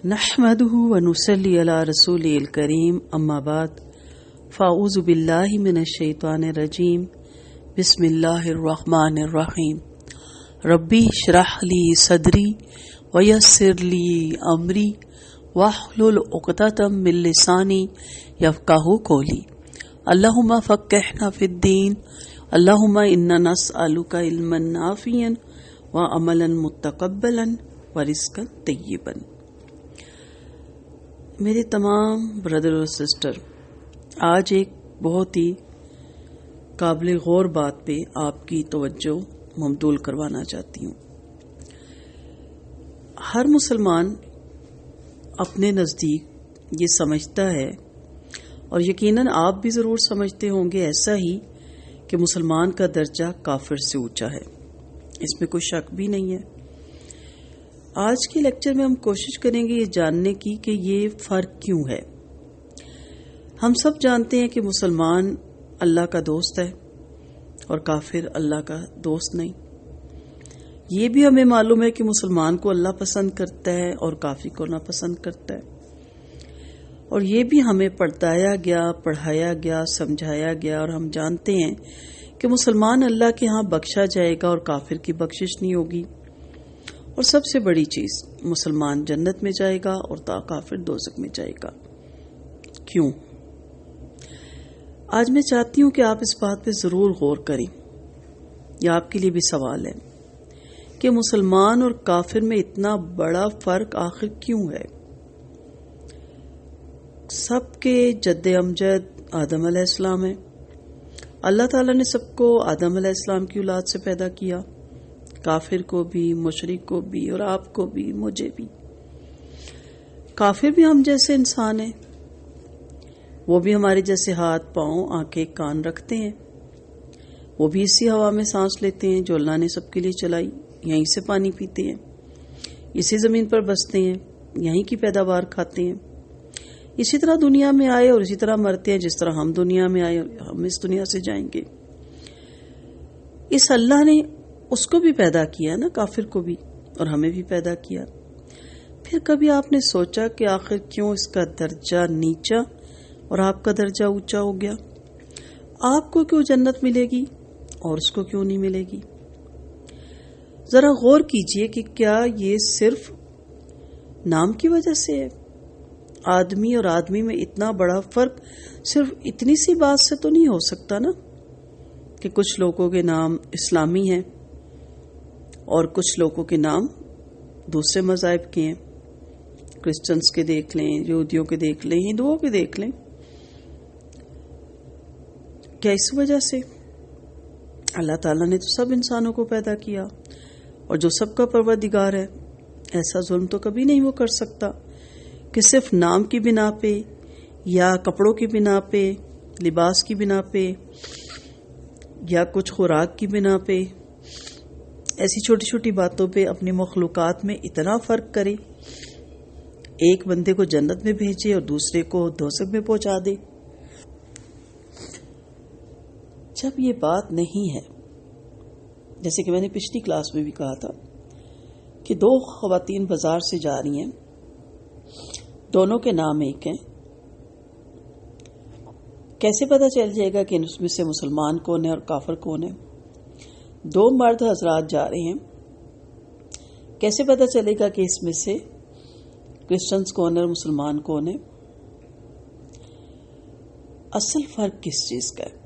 نحمده ونصلي على رسوله الكريم اما بعد فاعوذ بالله من الشیطان الرجیم بسم اللہ الرحمن الرحیم ربی اشرح لی صدری ویسر لی امری واحلل عقدۃ من لسانی یفقہوا قولی اللہم فقہنا فی الدین اللہم انا نسألک علما نافعا وعملا متقبلا ورزقا طیبا۔ میرے تمام بردر اور سسٹر، آج ایک بہت ہی قابل غور بات پہ آپ کی توجہ مبذول کروانا چاہتی ہوں۔ ہر مسلمان اپنے نزدیک یہ سمجھتا ہے، اور یقیناً آپ بھی ضرور سمجھتے ہوں گے ایسا ہی، کہ مسلمان کا درجہ کافر سے اونچا ہے، اس میں کوئی شک بھی نہیں ہے۔ آج کے لیکچر میں ہم کوشش کریں گے یہ جاننے کی کہ یہ فرق کیوں ہے۔ ہم سب جانتے ہیں کہ مسلمان اللہ کا دوست ہے اور کافر اللہ کا دوست نہیں۔ یہ بھی ہمیں معلوم ہے کہ مسلمان کو اللہ پسند کرتا ہے اور کافر کو ناپسند کرتا ہے، اور یہ بھی ہمیں پڑھایا گیا سمجھایا گیا، اور ہم جانتے ہیں کہ مسلمان اللہ کے ہاں بخشا جائے گا اور کافر کی بخشش نہیں ہوگی، اور سب سے بڑی چیز مسلمان جنت میں جائے گا اور کافر دوزخ میں جائے گا۔ کیوں؟ آج میں چاہتی ہوں کہ آپ اس بات پہ ضرور غور کریں۔ یہ آپ کے لیے بھی سوال ہے کہ مسلمان اور کافر میں اتنا بڑا فرق آخر کیوں ہے؟ سب کے جد امجد آدم علیہ السلام ہے۔ اللہ تعالیٰ نے سب کو آدم علیہ السلام کی اولاد سے پیدا کیا، کافر کو بھی، مشرک کو بھی، اور آپ کو بھی، مجھے بھی۔ کافر بھی ہم جیسے انسان ہیں، وہ بھی ہمارے جیسے ہاتھ پاؤں آنکھیں کان رکھتے ہیں، وہ بھی اسی ہوا میں سانس لیتے ہیں جو اللہ نے سب کے لیے چلائی، یہیں سے پانی پیتے ہیں، اسی زمین پر بستے ہیں، یہیں کی پیداوار کھاتے ہیں، اسی طرح دنیا میں آئے اور اسی طرح مرتے ہیں جس طرح ہم دنیا میں آئے اور ہم اس دنیا سے جائیں گے۔ اس اللہ نے اس کو بھی پیدا کیا نا، کافر کو بھی، اور ہمیں بھی پیدا کیا۔ پھر کبھی آپ نے سوچا کہ آخر کیوں اس کا درجہ نیچا اور آپ کا درجہ اونچا ہو گیا؟ آپ کو کیوں جنت ملے گی اور اس کو کیوں نہیں ملے گی؟ ذرا غور کیجئے کہ کیا یہ صرف نام کی وجہ سے ہے؟ آدمی اور آدمی میں اتنا بڑا فرق صرف اتنی سی بات سے تو نہیں ہو سکتا نا، کہ کچھ لوگوں کے نام اسلامی ہیں اور کچھ لوگوں کے نام دوسرے مذاہب کے ہیں۔ کرسچنز کے دیکھ لیں، یہودیوں کے دیکھ لیں، ہندوؤں کے دیکھ لیں۔ کیا اس وجہ سے؟ اللہ تعالیٰ نے تو سب انسانوں کو پیدا کیا، اور جو سب کا پروردگار ہے، ایسا ظلم تو کبھی نہیں وہ کر سکتا کہ صرف نام کی بنا پہ یا کپڑوں کی بنا پہ، لباس کی بنا پہ، یا کچھ خوراک کی بنا پہ، ایسی چھوٹی چھوٹی باتوں پہ اپنی مخلوقات میں اتنا فرق کرے، ایک بندے کو جنت میں بھیجے اور دوسرے کو دوزخ میں پہنچا دے۔ جب یہ بات نہیں ہے، جیسے کہ میں نے پچھلی کلاس میں بھی کہا تھا کہ دو خواتین بازار سے جا رہی ہیں، دونوں کے نام ایک ہیں، کیسے پتہ چل جائے گا کہ اس میں سے مسلمان کون ہے اور کافر کون ہے؟ دو مرد حضرات جا رہے ہیں، کیسے پتہ چلے گا کہ اس میں سے کرسچنز کون ہے اور مسلمان کون ہے؟ اصل فرق کس چیز کا ہے؟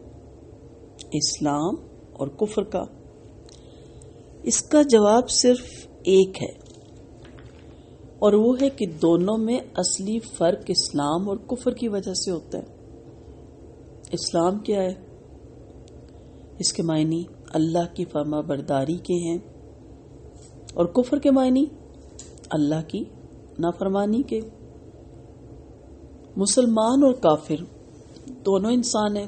اسلام اور کفر کا۔ اس کا جواب صرف ایک ہے، اور وہ ہے کہ دونوں میں اصلی فرق اسلام اور کفر کی وجہ سے ہوتا ہے۔ اسلام کیا ہے؟ اس کے معنی اللہ کی فرما برداری کے ہیں، اور کفر کے معنی اللہ کی نافرمانی کے۔ مسلمان اور کافر دونوں انسان ہیں،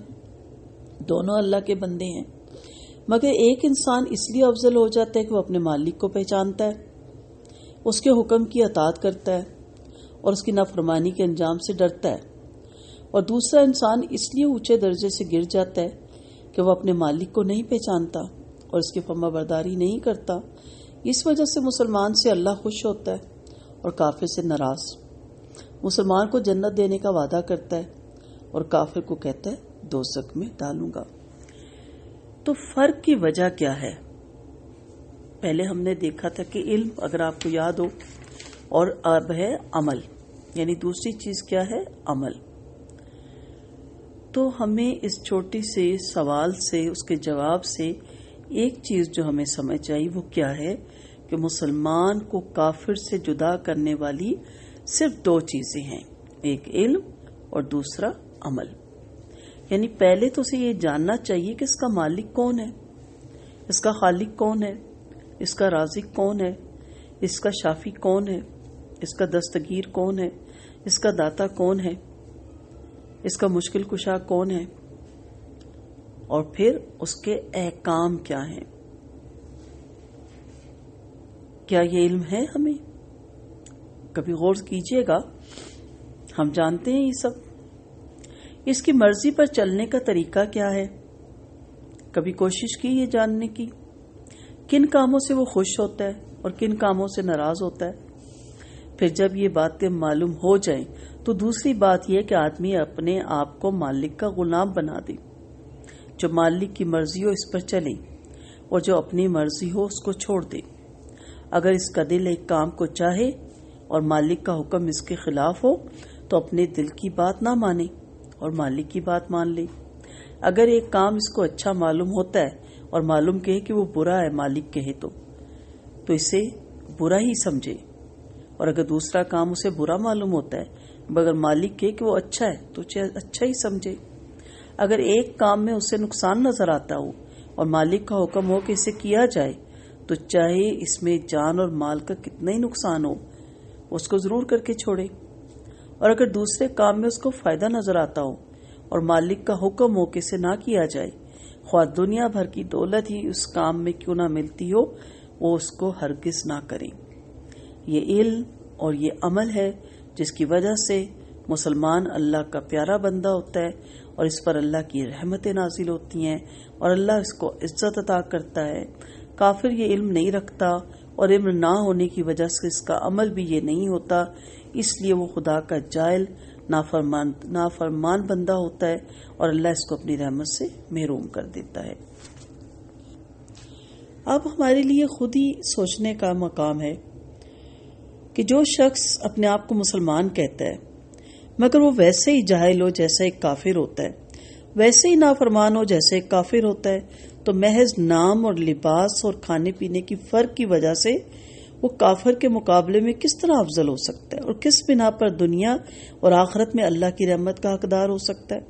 دونوں اللہ کے بندے ہیں، مگر ایک انسان اس لیے افضل ہو جاتا ہے کہ وہ اپنے مالک کو پہچانتا ہے، اس کے حکم کی اطاعت کرتا ہے اور اس کی نافرمانی کے انجام سے ڈرتا ہے، اور دوسرا انسان اس لیے اونچے درجے سے گر جاتا ہے کہ وہ اپنے مالک کو نہیں پہچانتا اور اس کی فرما برداری نہیں کرتا۔ اس وجہ سے مسلمان سے اللہ خوش ہوتا ہے اور کافر سے ناراض، مسلمان کو جنت دینے کا وعدہ کرتا ہے اور کافر کو کہتا ہے دوزخ میں ڈالوں گا۔ تو فرق کی وجہ کیا ہے؟ پہلے ہم نے دیکھا تھا کہ علم، اگر آپ کو یاد ہو، اور اب ہے عمل، یعنی دوسری چیز کیا ہے؟ عمل۔ تو ہمیں اس چھوٹی سے سوال سے، اس کے جواب سے ایک چیز جو ہمیں سمجھ آئی وہ کیا ہے کہ مسلمان کو کافر سے جدا کرنے والی صرف دو چیزیں ہیں، ایک علم اور دوسرا عمل۔ یعنی پہلے تو اسے یہ جاننا چاہیے کہ اس کا مالک کون ہے، اس کا خالق کون ہے، اس کا رازق کون ہے، اس کا شافی کون ہے، اس کا دستگیر کون ہے، اس کا داتا کون ہے، اس کا مشکل کشا کون ہے، اور پھر اس کے احکام کیا ہیں۔ کیا یہ علم ہے ہمیں؟ کبھی غور کیجئے گا، ہم جانتے ہیں یہ سب۔ اس کی مرضی پر چلنے کا طریقہ کیا ہے؟ کبھی کوشش کی یہ جاننے کی کن کاموں سے وہ خوش ہوتا ہے اور کن کاموں سے ناراض ہوتا ہے؟ پھر جب یہ باتیں معلوم ہو جائیں تو دوسری بات یہ کہ آدمی اپنے آپ کو مالک کا غلام بنا دے، جو مالک کی مرضی ہو اس پر چلے اور جو اپنی مرضی ہو اس کو چھوڑ دے۔ اگر اس کا دل ایک کام کو چاہے اور مالک کا حکم اس کے خلاف ہو تو اپنے دل کی بات نہ مانے اور مالک کی بات مان لے۔ اگر ایک کام اس کو اچھا معلوم ہوتا ہے اور معلوم کہے کہ وہ برا ہے، مالک کہے تو اسے برا ہی سمجھے، اور اگر دوسرا کام اسے برا معلوم ہوتا ہے مگر مالک کہے کہ وہ اچھا ہے تو اسے اچھا ہی سمجھے۔ اگر ایک کام میں اسے نقصان نظر آتا ہو اور مالک کا حکم ہو کہ اسے کیا جائے تو چاہے اس میں جان اور مال کا کتنا ہی نقصان ہو اس کو ضرور کر کے چھوڑے، اور اگر دوسرے کام میں اس کو فائدہ نظر آتا ہو اور مالک کا حکم ہو کہ اسے نہ کیا جائے، خواہ دنیا بھر کی دولت ہی اس کام میں کیوں نہ ملتی ہو، وہ اس کو ہرگز نہ کریں۔ یہ علم اور یہ عمل ہے جس کی وجہ سے مسلمان اللہ کا پیارا بندہ ہوتا ہے اور اس پر اللہ کی رحمتیں نازل ہوتی ہیں اور اللہ اس کو عزت عطا کرتا ہے۔ کافر یہ علم نہیں رکھتا اور علم نہ ہونے کی وجہ سے اس کا عمل بھی یہ نہیں ہوتا، اس لیے وہ خدا کا جاہل نافرمان بندہ ہوتا ہے اور اللہ اس کو اپنی رحمت سے محروم کر دیتا ہے۔ اب ہمارے لیے خود ہی سوچنے کا مقام ہے کہ جو شخص اپنے آپ کو مسلمان کہتا ہے مگر وہ ویسے ہی جاہل ہو جیسا ایک کافر ہوتا ہے، ویسے ہی نافرمان ہو جیسے ایک کافر ہوتا ہے، تو محض نام اور لباس اور کھانے پینے کی فرق کی وجہ سے وہ کافر کے مقابلے میں کس طرح افضل ہو سکتا ہے اور کس بنا پر دنیا اور آخرت میں اللہ کی رحمت کا حقدار ہو سکتا ہے؟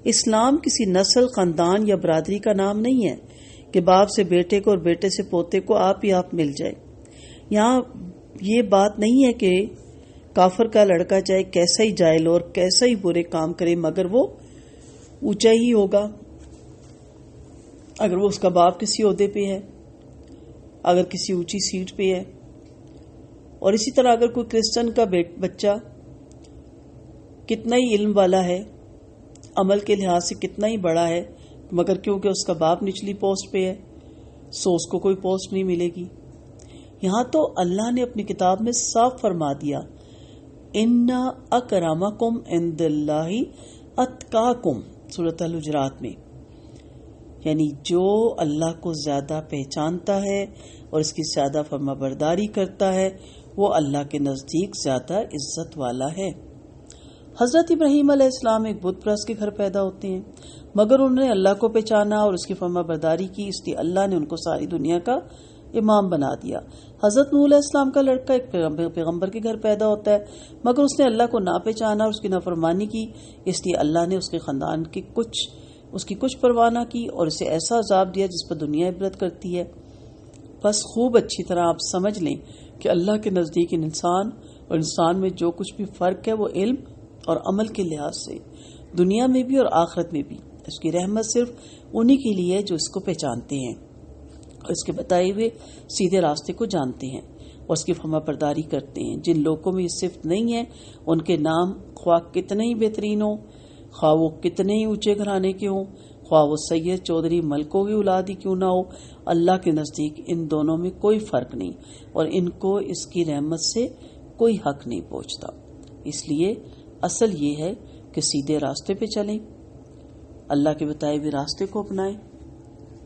اسلام کسی نسل، خاندان یا برادری کا نام نہیں ہے کہ باپ سے بیٹے کو اور بیٹے سے پوتے کو آپ ہی آپ مل جائے۔ یہاں یہ بات نہیں ہے کہ کافر کا لڑکا چاہے کیسا ہی جاہل ہو اور کیسا ہی برے کام کرے مگر وہ اونچا ہی ہوگا، اگر وہ اس کا باپ کسی عہدے پہ ہے، اگر کسی اونچی سیٹ پہ ہے۔ اور اسی طرح اگر کوئی کرسچن کا بچہ کتنا ہی علم والا ہے، عمل کے لحاظ سے کتنا ہی بڑا ہے، مگر کیونکہ اس کا باپ نچلی پوسٹ پہ ہے سو اس کو کوئی پوسٹ نہیں ملے گی۔ یہاں تو اللہ نے اپنی کتاب میں صاف فرما دیا، اِنَّ أَكْرَمَكُمْ عِندَ اللَّهِ أَتْقَاكُمْ، سورۃ الحجرات میں، یعنی جو اللہ کو زیادہ پہچانتا ہے اور اس کی زیادہ فرما برداری کرتا ہے وہ اللہ کے نزدیک زیادہ عزت والا ہے۔ حضرت ابراہیم علیہ السلام ایک بت پرست کے گھر پیدا ہوتے ہیں مگر انہوں نے اللہ کو پہچانا اور اس کی فرما برداری کی، اس لیے اللہ نے ان کو ساری دنیا کا امام بنا دیا۔ حضرت نوح علیہ السلام کا لڑکا ایک پیغمبر کے گھر پیدا ہوتا ہے مگر اس نے اللہ کو نہ پہچانا اور اس کی نافرمانی کی، اس لیے اللہ نے اس کے خاندان کی کچھ پرواہ نہ کی اور اسے ایسا عذاب دیا جس پر دنیا عبرت کرتی ہے۔ بس خوب اچھی طرح آپ سمجھ لیں کہ اللہ کے نزدیک انسان اور انسان میں جو کچھ بھی فرق ہے وہ علم اور عمل کے لحاظ سے، دنیا میں بھی اور آخرت میں بھی۔ اس کی رحمت صرف انہی کے لیے ہے جو اس کو پہچانتے ہیں اور اس کے بتائے ہوئے سیدھے راستے کو جانتے ہیں اور اس کی فرما برداری کرتے ہیں۔ جن لوگوں میں یہ صفت نہیں ہے ان کے نام خواہ کتنے ہی بہترین ہوں، خواہ وہ کتنے ہی اونچے گھرانے کے ہوں، خواہ وہ سید چودھری ملکوں کی اولاد ہی کیوں نہ ہو، اللہ کے نزدیک ان دونوں میں کوئی فرق نہیں اور ان کو اس کی رحمت سے کوئی حق نہیں پہنچتا. اس لیے اصل یہ ہے کہ سیدھے راستے پہ چلیں، اللہ کے بتائے ہوئے راستے کو اپنائیں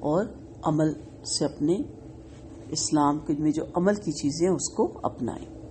اور عمل سے اپنے اسلام میں جو عمل کی چیزیں اس کو اپنائیں.